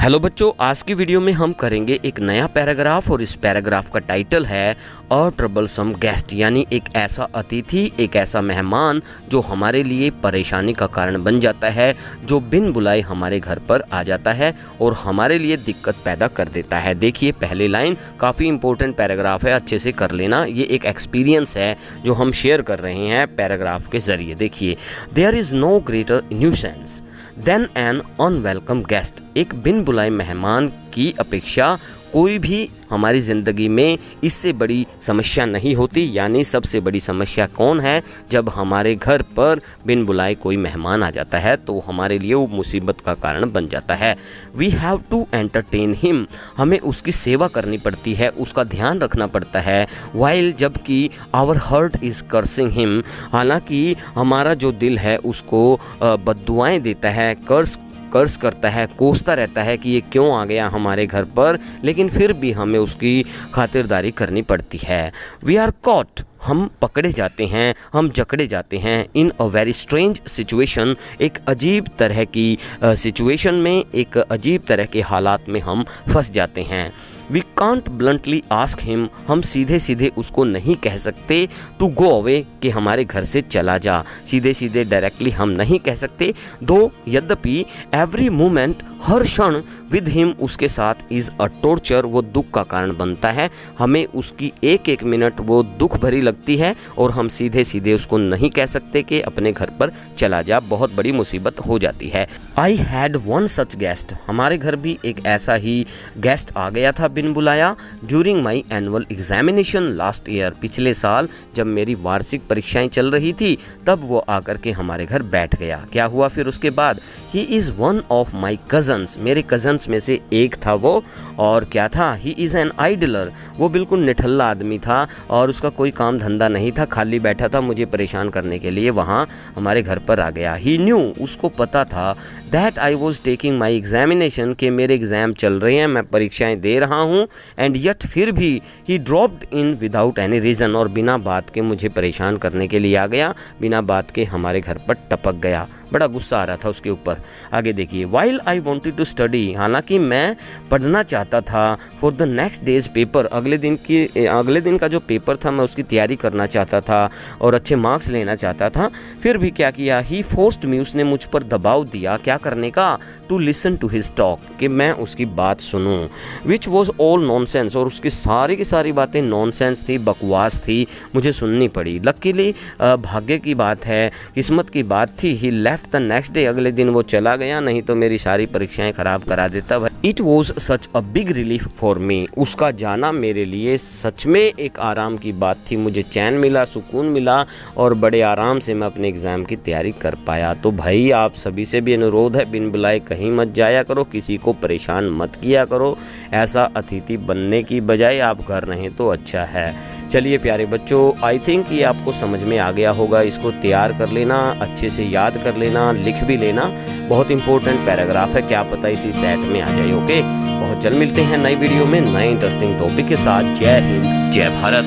Hello बच्चों, आज की वीडियो में हम करेंगे एक नया पैराग्राफ और इस पैराग्राफ का टाइटल है अ ट्रबलसम गेस्ट, यानी एक ऐसा अतिथि, एक ऐसा मेहमान जो हमारे लिए परेशानी का कारण बन जाता है, जो बिन बुलाए हमारे घर पर आ जाता है और हमारे लिए दिक्कत पैदा कर देता है। देखिए पहली लाइन काफ़ी इंपॉर्टेंट पैराग्राफ है, अच्छे से कर लेना। ये एक एक्सपीरियंस है जो हम शेयर कर रहे हैं पैराग्राफ के ज़रिए। देखिए, there is no greater nuisance than an unwelcome guest. एक बिन बुलाए मेहमान की अपेक्षा कोई भी हमारी ज़िंदगी में इससे बड़ी समस्या नहीं होती। यानी सबसे बड़ी समस्या कौन है? जब हमारे घर पर बिन बुलाए कोई मेहमान आ जाता है तो हमारे लिए वो मुसीबत का कारण बन जाता है। We have to entertain him, हमें उसकी सेवा करनी पड़ती है, उसका ध्यान रखना पड़ता है। वाइल, जबकि our heart is cursing him, हालांकि हमारा जो दिल है उसको बद्दुआएं देता है, कर्ज करता है, कोसता रहता है कि ये क्यों आ गया हमारे घर पर, लेकिन फिर भी हमें उसकी खातिरदारी करनी पड़ती है। वी आर कॉट, हम पकड़े जाते हैं, हम जकड़े जाते हैं। इन अ वेरी स्ट्रेंज सिचुएशन, एक अजीब तरह की सिचुएशन में, एक अजीब तरह के हालात में हम फंस जाते हैं। We can't bluntly ask him, हम सीधे सीधे उसको नहीं कह सकते टू गो अवे, कि हमारे घर से चला जा। सीधे सीधे डायरेक्टली हम नहीं कह सकते। दो, यद्यपि एवरी मोमेंट, हर क्षण विद हिम, उसके साथ इज़ अ टॉर्चर, वो दुख का कारण बनता है। हमें उसकी एक एक मिनट वो दुख भरी लगती है और हम सीधे सीधे उसको नहीं कह सकते कि अपने घर पर चला जा, बहुत बड़ी मुसीबत हो जाती है। I had one such guest, हमारे घर भी एक ऐसा ही गेस्ट आ गया था बिन बुलाया। During my annual examination last year, पिछले साल जब मेरी वार्षिक परीक्षाएं चल रही थी तब वो आकर के हमारे घर बैठ गया। क्या हुआ फिर उसके बाद? He is one of my cousins, मेरे कज़न्स में से एक था वो। और क्या था? ही इज़ एन आइडलर, वो बिल्कुल निठल्ला आदमी था और उसका कोई काम धंधा नहीं था, खाली बैठा था, मुझे परेशान करने के लिए वहाँ हमारे घर पर आ गया। ही न्यू, उसको पता था that I was taking my examination, के मेरे एग्ज़ाम चल रहे हैं, मैं परीक्षाएँ दे रहा हूँ। एंड यट, फिर भी ही dropped in without any reason, और बिना बात के मुझे परेशान करने के लिए आ गया, बिना बात के हमारे घर पर टपक गया। बड़ा गुस्सा आ रहा था उसके ऊपर। आगे देखिए, while I wanted to study, हालांकि मैं पढ़ना चाहता था। For the next day's paper, अगले दिन का जो पेपर था मैं उसकी तैयारी करना चाहता था और अच्छे मार्क्स लेना चाहता था। फिर भी क्या किया? ही फोर्स्ड मी, उसने मुझ पर दबाव दिया, क्या करने का? To listen to his talk, कि मैं उसकी बात सुनूं। विच वॉज ऑल नॉनसेंस, और उसकी सारी की सारी बातें नॉनसेंस थी, बकवास थी, मुझे सुननी पड़ी। लकीली, भाग्य की बात है, किस्मत की बात थी, ही लेफ्ट द नेक्स्ट डे, अगले दिन वो चला गया, नहीं तो मेरी सारी परीक्षाएं खराब करा देता। It was such a big relief for me, उसका जाना मेरे लिए सच में एक आराम की बात थी, मुझे चैन मिला, सुकून मिला और बड़े आराम से मैं अपने एग्ज़ाम की तैयारी कर पाया। तो भाई आप सभी से भी अनुरोध है, बिन बुलाए कहीं मत जाया करो, किसी को परेशान मत किया करो, ऐसा अतिथि बनने की बजाय आप घर रहें तो अच्छा है। चलिए प्यारे बच्चों, आई थिंक ये आपको समझ में आ गया होगा, इसको तैयार कर लेना, अच्छे से याद कर लेना, लिख भी लेना, बहुत इंपॉर्टेंट पैराग्राफ है, क्या पता इसी सेट में आ जाए। ओके, बहुत जल्द मिलते हैं नई वीडियो में नए इंटरेस्टिंग टॉपिक के साथ। जय हिंद, जय भारत।